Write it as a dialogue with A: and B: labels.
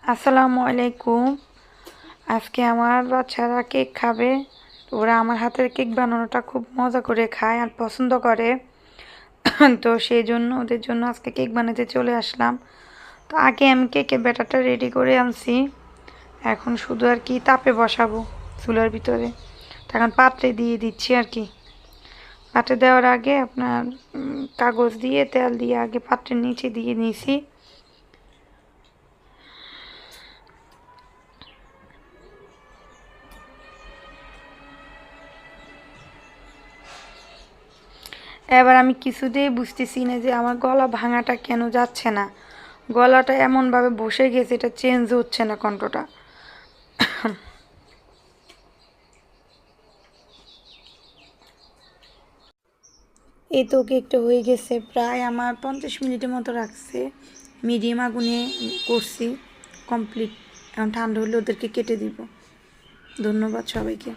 A: আসসালামু আলাইকুম। আজকে আমার বাচ্চারা কেক খাবে। ওরা আমার হাতের কেক বানানোটা খুব মজা করে খায় আর পছন্দ করে। তো সেই জন্য ওদের জন্য আজকে কেক বানাতে চলে আসলাম। তো আগে আমি কেকের ব্যাটারটা রেডি করে আনছি। এখন শুধু আর কি তাপে বসাবো চুলার ভিতরে। তখন পাত্রে দিয়ে দিচ্ছি আর কি। পাত্রে দেওয়ার আগে আপনার কাগজ দিয়ে তেল দিয়ে আগে পাত্রের নিচে দিয়ে নিয়েছি। এবার আমি কিছুতেই বুঝতেছি না যে আমার গলা ভাঙাটা কেন যাচ্ছে না। গলাটা এমনভাবে বসে গেছে, এটা চেঞ্জ হচ্ছে না কণ্ঠটা। এই তো কেকটা হয়ে গেছে, প্রায় আমার 50 মিনিটের মতো রাখছে। মিডিয়াম আগুনে করছি, কমপ্লিট। এখন ঠান্ডা হলে ওদেরকে কেটে দিব। ধন্যবাদ সবাইকে।